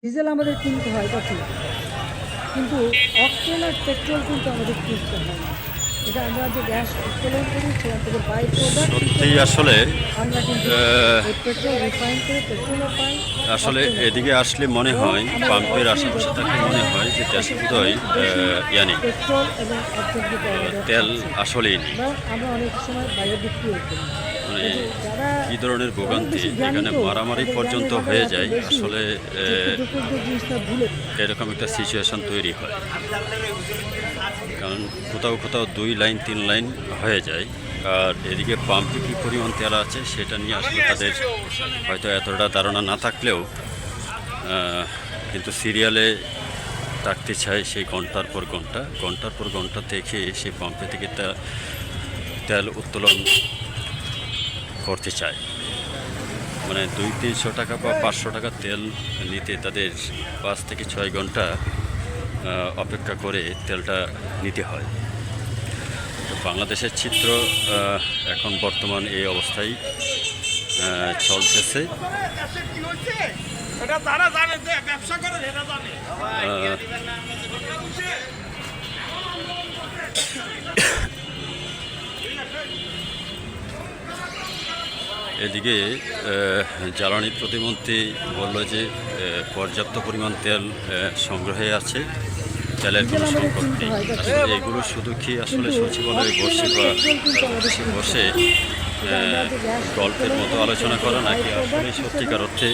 Diesel আমাদের কিনতে হয় এটা ঠিক, কিন্তু অকটেন আর পেট্রোল কিন্তু আমাদের কিনতে হয় না। এটা আমরা যে গ্যাস উত্তোলন করি সেখান থেকে বাই প্রোডাক্ট সত্যি আসলে আমরা কিন্তু এই পেট্রোল রিফাইন করে পেট্রোলও পাই। আসলে এদিকে আসলে মনে হয় পাম্পের আশেপাশে থাকলে মনে হয় যে দেশে বোধহয় ইয়ানি পেট্রোল এবং অর্থনৈতিক তেল আসলেই নেই। আমরা অনেক সময় বাইরে বিক্রি করি। মানে কী ধরনের ভোগান্তি এখানে মারামারি পর্যন্ত হয়ে যায় আসলে এরকম একটা সিচুয়েশন তৈরি হয়, কারণ কোথাও কোথাও 2 লাইন 3 লাইন হয়ে যায়। আর এদিকে পাম্পে কী পরিমাণ তেল আছে সেটা নিয়ে আসলে তাদের হয়তো এতটা ধারণা না থাকলেও কিন্তু সিরিয়ালে থাকতে চায় সেই ঘন্টার পর ঘন্টা থেকে সেই পাম্পে থেকে তেল উত্তোলন করতে চায়। মানে 200-300 টাকা বা 500 টাকা তেল নিতে তাদের 5 থেকে 6 ঘন্টা অপেক্ষা করে তেলটা নিতে হয়। তো বাংলাদেশের চিত্র এখন বর্তমান এই অবস্থায় চলতেছে। এদিকে জ্বালানি প্রতিমন্ত্রী বলল যে পর্যাপ্ত পরিমাণ তেল সংগ্রহে আছে, তেলের কোনো সংকট নেই। আসলে এগুলো শুধু কি আসলে সচিবালয়ে বসে বা বসে গল্পের মতো আলোচনা করা, নাকি আসলে সত্যিকার অর্থে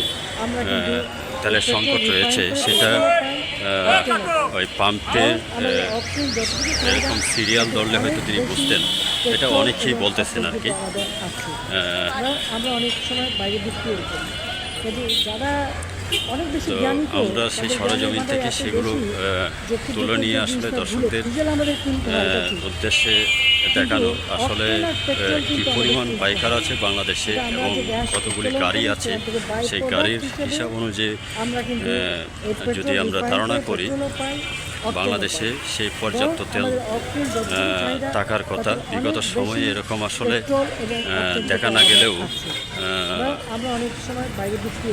তেলের সংকট রয়েছে সেটা ওই পাম্পের এরকম সিরিয়াল ধরলে হয়তো তিনি বুঝতেন। এটা অনেকেই বলতেছেন আর কি। আমরা অনেক সময় বাইরে বিক্রি করি, যারা তো আমরা সেই সরজমিন থেকে সেগুলো তুলে নিয়ে আসলে দর্শকদের উদ্দেশ্যে দেখানো আসলে কী পরিমাণ বাইকার আছে বাংলাদেশে এবং কতগুলি গাড়ি আছে, সেই গাড়ির হিসাব অনুযায়ী যদি আমরা ধারণা করি বাংলাদেশে সেই পর্যাপ্ত তেল থাকার কথা। বিগত সময়ে এরকম আসলে দেখা না গেলেও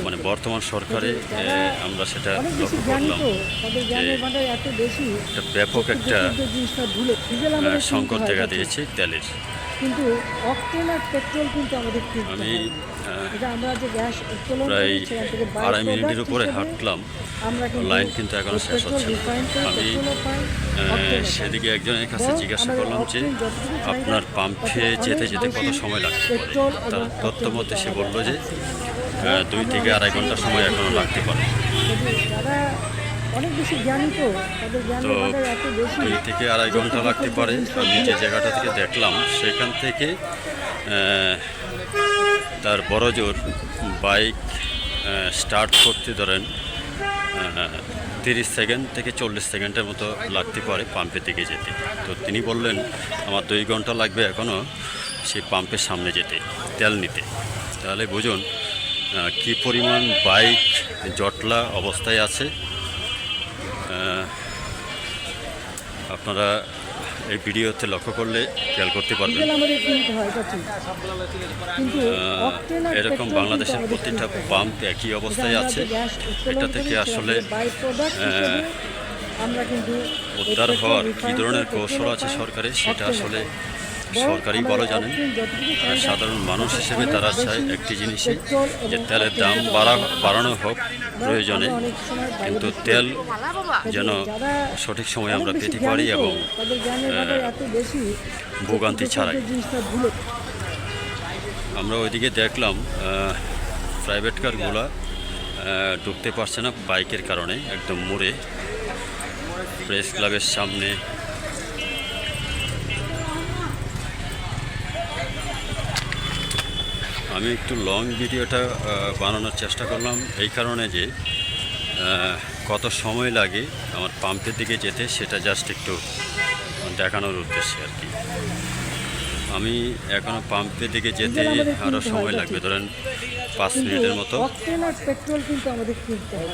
মানে বর্তমান সরকারে আমরা সেটা লক্ষ্য করলাম যে একটা ব্যাপক একটা সংকট দেখা দিয়েছে তেলের। কিন্তু অকটেন আর পেট্রোল কিন্তু আমাদের আমি প্রায় 2.5 মিনিটের উপরে হাঁটলাম, লাইন কিন্তু এখনও শেষ হচ্ছে না। আমি সেদিকে একজনের কাছে জিজ্ঞাসা করলাম যে আপনার পাম্পে যেতে যেতে কত সময় লাগতে পারে। তার তথ্য মতে সে বলল যে 2 থেকে 2.5 ঘন্টা সময় এখনও লাগতে পারে। তো 2 থেকে 2.5 ঘন্টা লাগতে পারে। আমি যে জায়গাটা থেকে দেখলাম সেখান থেকে তার বড় জোর বাইক স্টার্ট করতে ধরেন 30 সেকেন্ড থেকে 40 সেকেন্ডের মতো লাগতে পারে পাম্পের দিকে যেতে। তো তিনি বললেন আমার 2 ঘন্টা লাগবে এখনও সেই পাম্পের সামনে যেতে, তেল নিতে। তাহলে বুঝুন কী পরিমাণ বাইক জটলা অবস্থায় আছে। আপনারা এই ভিডিওতে লক্ষ্য করলে খেয়াল করতে পারবেন। এরকম বাংলাদেশের প্রতিটা পাম্প একই অবস্থায় আছে। এটা থেকে আসলে উদ্ধার হওয়ার কী ধরনের কৌশল আছে সরকারের সেটা আসলে সরকারই ভালো জানেন। সাধারণ মানুষ হিসেবে তারা চায় একটি জিনিসই যে তেলের দাম বাড়ানো হোক প্রয়োজনে, কিন্তু তেল যেন সঠিক সময়ে আমরা পেতে পারি এবং ভোগান্তি ছাড়াই। আমরা ওইদিকে দেখলাম প্রাইভেট কারগুলো ঢুকতে পারছে না বাইকের কারণে, একদম মোড়ে প্রেস ক্লাবের সামনে। আমি একটু লং ভিডিওটা বানানোর চেষ্টা করলাম এই কারণে যে কত সময় লাগে আমার পাম্পের দিকে যেতে সেটা জাস্ট একটু দেখানোর উদ্দেশ্যে আর কি। আমি এখনও পাম্পের দিকে যেতে আরও সময় লাগবে, ধরেন 5 মিনিটের মতো। অকটেন আর পেট্রোল কিন্তু আমাদের কিনতে হয়।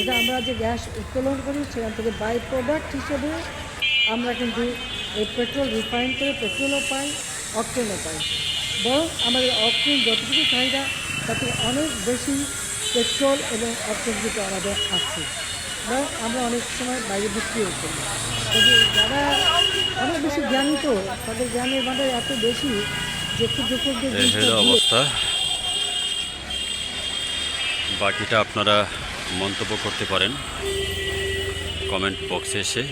এটা আমরা যে গ্যাস উত্তোলন করি সেখান থেকে বাই প্রোডাক্ট হিসেবে আমরা কিন্তু এই পেট্রোল রিফাইন করে পেট্রোলও পাই, অকটেনও পাই। বরং আমাদের অকটেন যতটুকু চাহিদা তাতে অনেক বেশি পেট্রোল এবং অর্থনীতি আমাদের আছে, বা আমরা অনেক সময় বাইরে বিক্রিও করি। তবে যারা অনেক বেশি জ্ঞানী, তো তাদের জ্ঞানের ভান্ডার এত বেশি যে ক্ষুদ্র ক্ষুদ্র এই জিনিসটা হলো দিয়ে অবস্থা। বাকিটা আপনারা মন্তব্য করতে পারেন কমেন্ট বক্সে এসে।